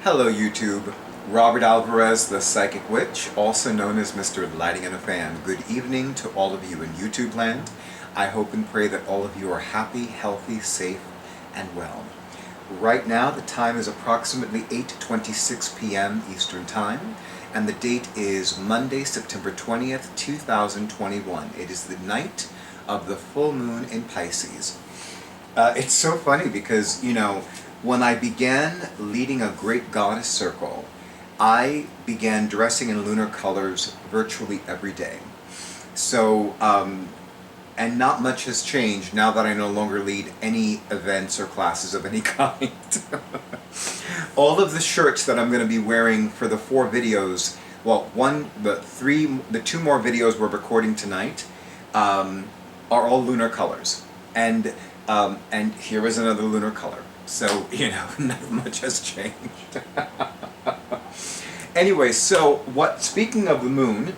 Hello YouTube, Robert Alvarez, the Psychic Witch, also known as Mr. Lighting in a Fan. Good evening to all of you in YouTube land. I hope and pray that all of you are happy, healthy, safe, and well. Right now the time is approximately 8:26 p.m. Eastern Time, and the date is Monday, September 20th, 2021. It is the night of the full moon in Pisces. It's so funny because, when I began leading a great goddess circle, I began dressing in lunar colors virtually every day. So, and not much has changed now that I no longer lead any events or classes of any kind. All of the shirts that I'm going to be wearing for the 4 videos, well, the 2 more videos we're recording tonight, are all lunar colors. And here is another lunar color. So, not much has changed. Anyway, speaking of the moon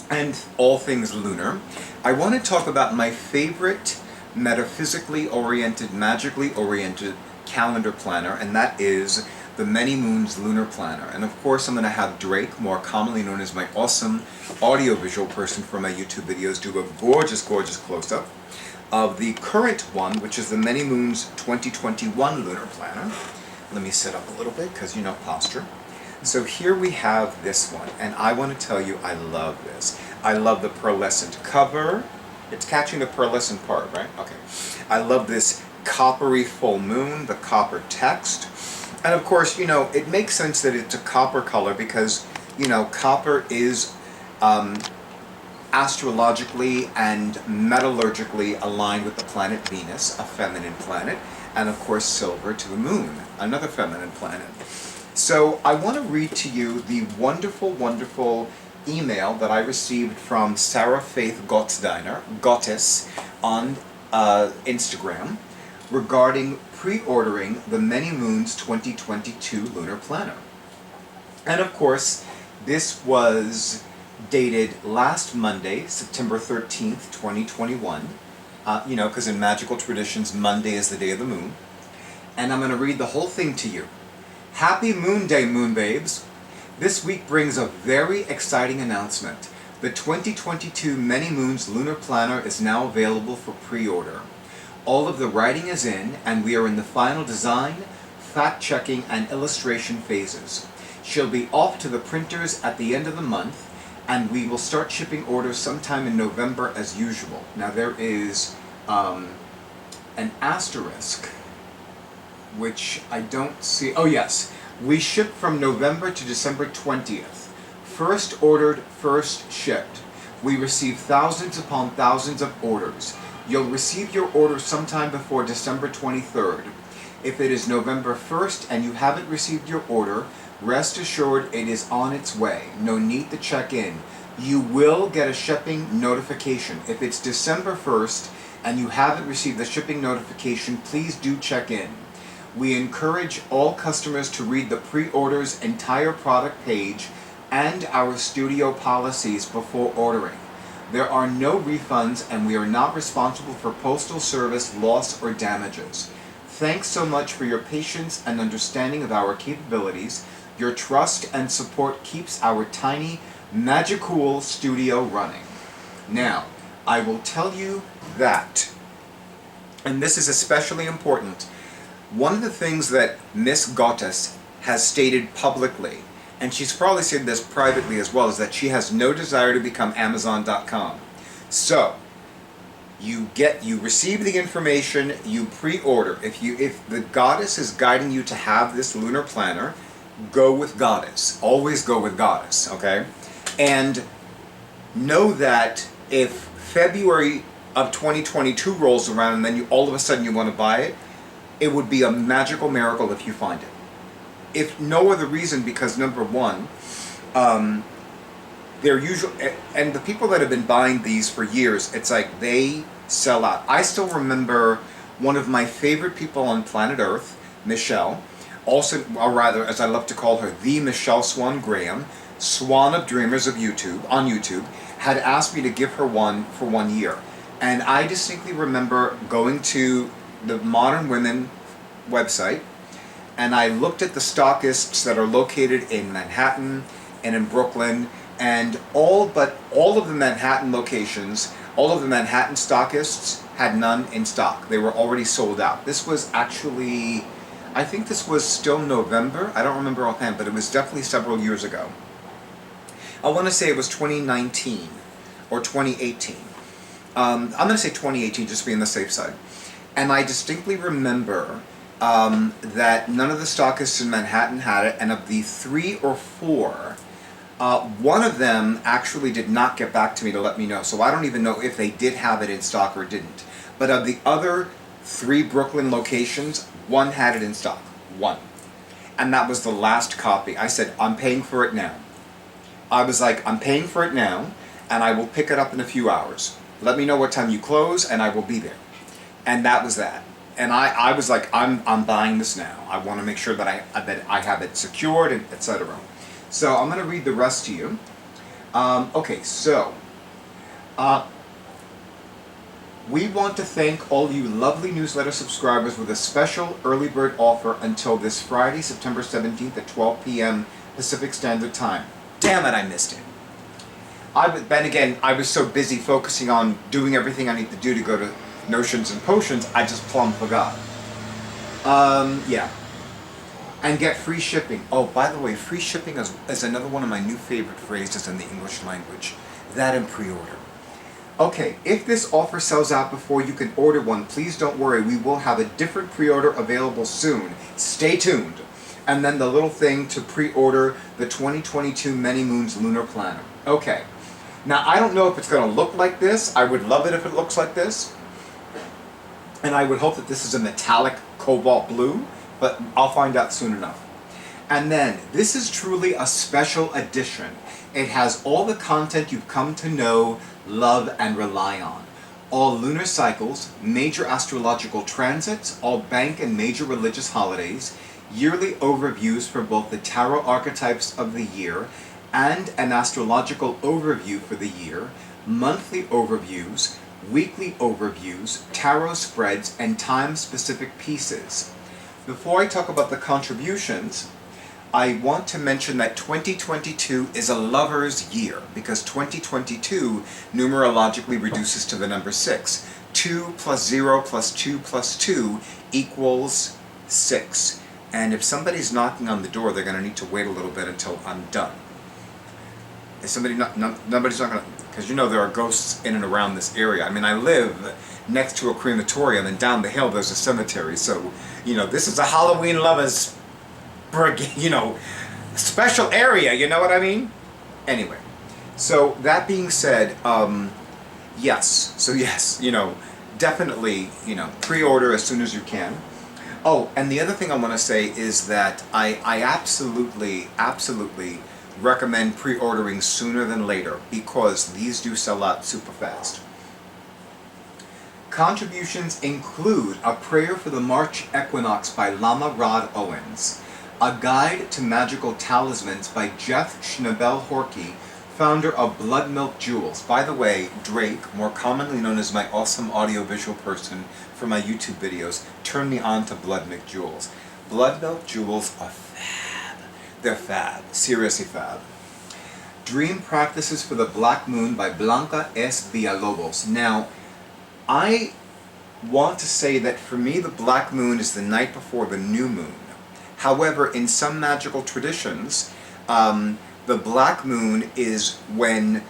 and all things lunar, I want to talk about my favorite metaphysically oriented, magically oriented calendar planner, and that is the Many Moons Lunar Planner. And of course I'm going to have Drake, more commonly known as my awesome audiovisual person for my YouTube videos, do a gorgeous close-up of the current one, which is the Many Moons 2021 Lunar Planner. Let me sit up a little bit because posture. So here we have this one, and I want to tell you I love this. I love the pearlescent cover. It's catching the pearlescent part, right? Okay. I love this coppery full moon, the copper text. And of course, it makes sense that it's a copper color because, copper is astrologically and metallurgically aligned with the planet Venus, a feminine planet, and of course silver to the moon, another feminine planet. So I want to read to you the wonderful email that I received from Sarah Faith Goddess on Instagram regarding pre-ordering the Many Moons 2022 Lunar Planner. And of course, this was dated last Monday, September 13th, 2021. Because in magical traditions, Monday is the day of the moon. And I'm going to read the whole thing to you. Happy Moon Day, Moon Babes! This week brings a very exciting announcement. The 2022 Many Moons Lunar Planner is now available for pre-order. All of the writing is in, and we are in the final design, fact-checking, and illustration phases. She'll be off to the printers at the end of the month, and we will start shipping orders sometime in November as usual. Now there is an asterisk, which I don't see. Oh yes, we ship from November to December 20th. First ordered, first shipped. We receive thousands upon thousands of orders. You'll receive your order sometime before December 23rd. If it is November 1st and you haven't received your order, rest assured it is on its way. No need to check in. You will get a shipping notification. If it's December 1st and you haven't received the shipping notification, please do check in. We encourage all customers to read the pre-order's entire product page and our studio policies before ordering. There are no refunds and we are not responsible for postal service loss or damages. Thanks so much for your patience and understanding of our capabilities. Your trust and support keeps our tiny Magickal studio running. Now, I will tell you that, and this is especially important, one of the things that Miss Goddess has stated publicly, and she's probably said this privately as well, is that she has no desire to become Amazon.com. So, you receive the information, you pre-order. If the Goddess is guiding you to have this lunar planner, go with Goddess. Always go with Goddess, okay? And know that if February of 2022 rolls around and then all of a sudden you want to buy it, it would be a magical miracle if you find it. If no other reason, because number one, they're usually, and the people that have been buying these for years, it's like they sell out. I still remember one of my favorite people on planet Earth, Michelle, also, or rather, as I love to call her, the Michelle Swan Graham, Swan of Dreamers of on YouTube, had asked me to give her one for 1 year. And I distinctly remember going to the Modern Women website and I looked at the stockists that are located in Manhattan and in Brooklyn, and all of the Manhattan locations, all of the Manhattan stockists had none in stock. They were already sold out. This was actually, I think this was still November. I don't remember offhand, but it was definitely several years ago. I want to say it was 2019 or 2018. I'm going to say 2018 just to be on the safe side. And I distinctly remember that none of the stockists in Manhattan had it, and of the 3 or 4, one of them actually did not get back to me to let me know, so I don't even know if they did have it in stock or didn't. But of the other 3 Brooklyn locations, one had it in stock. One. And that was the last copy. I said, I'm paying for it now. I was like, I'm paying for it now, and I will pick it up in a few hours. Let me know what time you close, and I will be there. And that was that. And I was like, I'm buying this now. I want to make sure that I have it secured, and etc. So I'm going to read the rest to you. Okay, so we want to thank all you lovely newsletter subscribers with a special early bird offer until this Friday, September 17th at 12 p.m. Pacific Standard Time. Damn it, I missed it. Then again, I was so busy focusing on doing everything I need to do to go to Notions and Potions, I just plumb forgot. Yeah. And get free shipping. Oh, by the way, free shipping is another one of my new favorite phrases in the English language. That and pre-order. Okay, if this offer sells out before you can order one, please don't worry. We will have a different pre-order available soon. Stay tuned. And then the little thing to pre-order the 2022 Many Moons Lunar Planner. Okay. Now, I don't know if it's going to look like this. I would love it if it looks like this. And I would hope that this is a metallic cobalt blue, but I'll find out soon enough. And then, this is truly a special edition. It has all the content you've come to know, love, and rely on. All lunar cycles, major astrological transits, all bank and major religious holidays, yearly overviews for both the tarot archetypes of the year and an astrological overview for the year, monthly overviews, weekly overviews, tarot spreads, and time-specific pieces. Before I talk about the contributions, I want to mention that 2022 is a lover's year, because 2022 numerologically reduces to the number 6. 2 plus 0 plus 2 plus 2 equals 6. And if somebody's knocking on the door, they're going to need to wait a little bit until I'm done. If nobody's not going to, because you know there are ghosts in and around this area. I mean, I live next to a crematorium, and down the hill there's a cemetery. So, you know, this is a Halloween lovers, you know, special area. You know what I mean? Anyway, so that being said, yes. So yes, you know, definitely, you know, pre-order as soon as you can. Oh, and the other thing I want to say is that I absolutely recommend pre-ordering sooner than later, because these do sell out super fast. Contributions include A Prayer for the March Equinox by Lama Rod Owens, A Guide to Magical Talismans by Jeff Schnabel-Horky, founder of Blood Milk Jewels. By the way, Drake, more commonly known as my awesome audiovisual person for my YouTube videos, turned me on to Blood Milk Jewels. Blood Milk Jewels are fab. They're fab. Seriously fab. Dream Practices for the Black Moon by Blanca S. Villalobos. Now, I want to say that for me the Black Moon is the night before the new moon. However, in some magical traditions, the Black Moon is when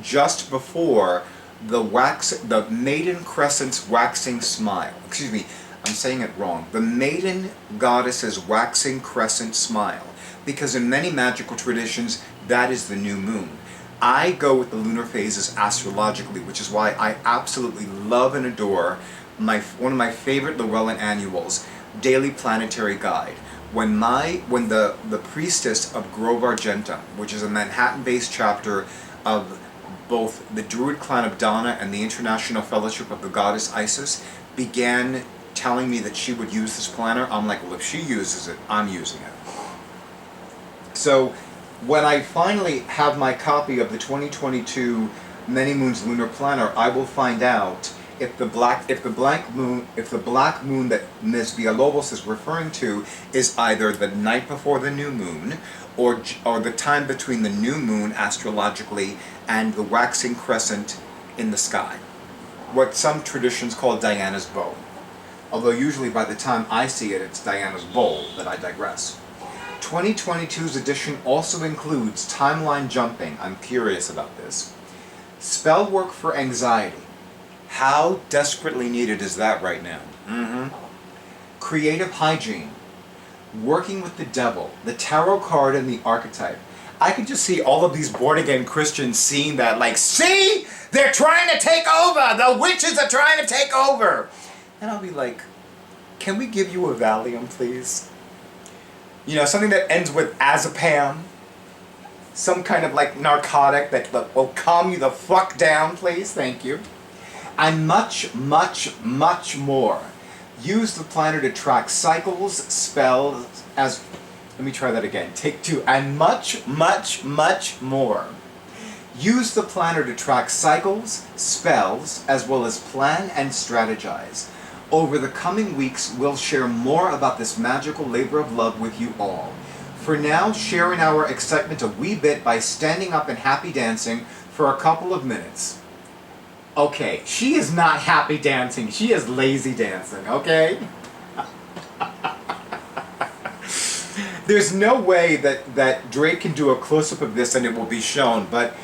just before the maiden crescent's waxing smile. Excuse me, I'm saying it wrong. The maiden goddess's waxing crescent smile. Because in many magical traditions, that is the new moon. I go with the lunar phases astrologically, which is why I absolutely love and adore one of my favorite Llewellyn annuals, Daily Planetary Guide. When the priestess of Grove Argentum, which is a Manhattan-based chapter of both the Druid clan of Dana and the International Fellowship of the Goddess Isis, began telling me that she would use this planner, I'm like, well, if she uses it, I'm using it. So when I finally have my copy of the 2022 Many Moons Lunar Planner, I will find out if the black moon that Ms. Villalobos is referring to is either the night before the new moon, or the time between the new moon astrologically and the waxing crescent in the sky, what some traditions call Diana's bow. Although usually by the time I see it, it's Diana's bowl, but I digress. 2022's edition also includes timeline jumping. I'm curious about this. Spell work for anxiety. How desperately needed is that right now? Creative hygiene. Working with the devil, the tarot card and the archetype. I can just see all of these born-again Christians seeing that, like, see? They're trying to take over! The witches are trying to take over! And I'll be like, can we give you a Valium, please? You know, something that ends with azepam. Some kind of, like, narcotic that will calm you the fuck down, please. Thank you. And much, much, much more. Use the planner to track cycles, spells, as... Let me try that again. Take two. And much, much, much more. Use the planner to track cycles, spells, as well as plan and strategize. Over the coming weeks, we'll share more about this magical labor of love with you all. For now, sharing our excitement a wee bit by standing up and happy dancing for a couple of minutes. Okay, she is not happy dancing, she is lazy dancing, okay? There's no way that Drake can do a close-up of this and it will be shown, but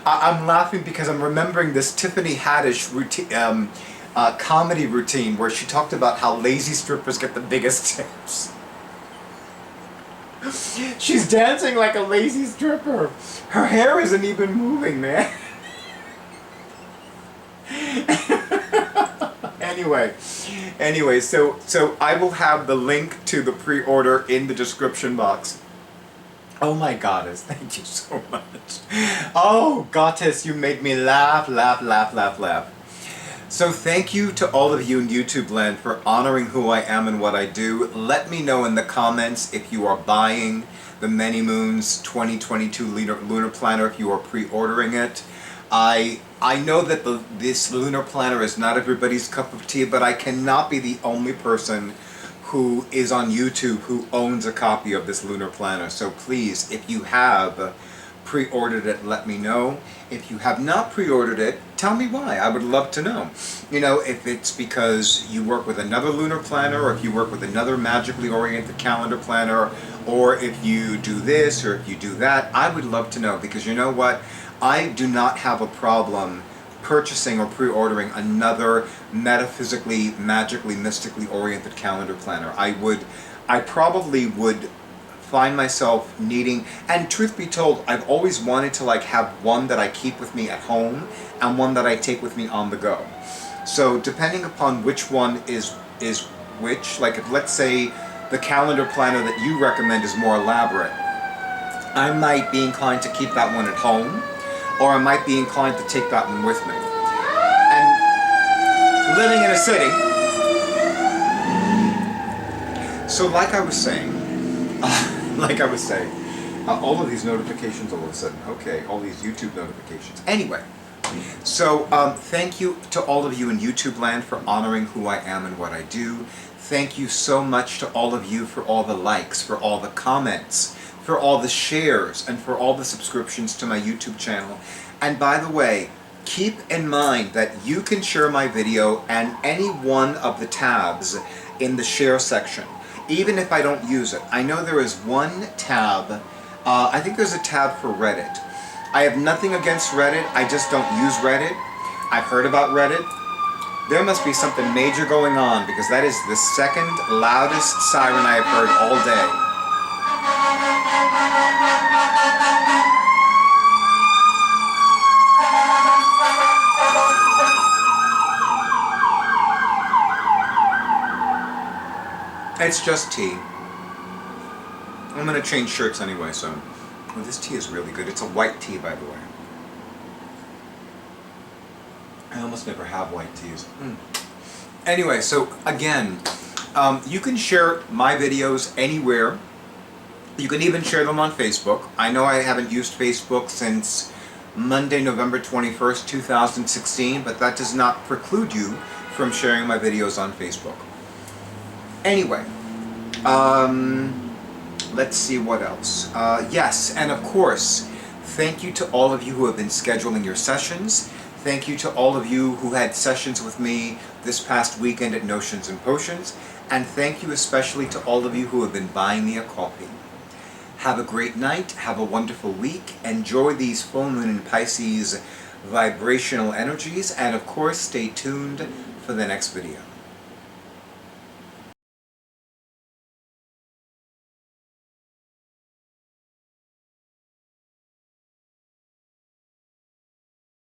I'm laughing because I'm remembering this Tiffany Haddish routine, comedy routine where she talked about how lazy strippers get the biggest tips. She's dancing like a lazy stripper. Her hair isn't even moving, man. Anyway, so I will have the link to the pre-order in the description box. Oh my goddess, thank you so much. Oh, goddess, you made me laugh. So thank you to all of you in YouTube land for honoring who I am and what I do. Let me know in the comments if you are buying the Many Moons 2022 Lunar Planner, if you are pre-ordering it. I know that this Lunar Planner is not everybody's cup of tea, but I cannot be the only person who is on YouTube who owns a copy of this Lunar Planner. So please, if you have pre-ordered it, let me know. If you have not pre-ordered it, tell me why. I would love to know. You know, if it's because you work with another Lunar Planner, or if you work with another magically oriented calendar planner, or if you do this, or if you do that, I would love to know, because you know what? I do not have a problem purchasing or pre-ordering another metaphysically, magically, mystically oriented calendar planner. I probably would find myself needing, and truth be told, I've always wanted to like have one that I keep with me at home and one that I take with me on the go. So depending upon which one is which, like if let's say the calendar planner that you recommend is more elaborate, I might be inclined to keep that one at home, or I might be inclined to take that one with me. And living in a city, so like I was saying, all of these notifications all of a sudden, okay, all these YouTube notifications. Anyway, so thank you to all of you in YouTube land for honoring who I am and what I do. Thank you so much to all of you for all the likes, for all the comments, for all the shares, and for all the subscriptions to my YouTube channel. And by the way, keep in mind that you can share my video and any one of the tabs in the share section, even if I don't use it. I know there is one tab, I think there's a tab for Reddit. I have nothing against Reddit, I just don't use Reddit. I've heard about Reddit. There must be something major going on, because that is the second loudest siren I have heard all day. It's just tea. I'm gonna change shirts anyway, so... Oh, this tea is really good. It's a white tea, by the way. I almost never have white teas. Anyway, so again, you can share my videos anywhere. You can even share them on Facebook. I know I haven't used Facebook since Monday, November 21st, 2016, but that does not preclude you from sharing my videos on Facebook. Anyway, let's see what else. Yes, and of course, thank you to all of you who have been scheduling your sessions. Thank you to all of you who had sessions with me this past weekend at Notions and Potions. And thank you especially to all of you who have been buying me a coffee. Have a great night, have a wonderful week, enjoy these full moon in Pisces vibrational energies, and of course stay tuned for the next video.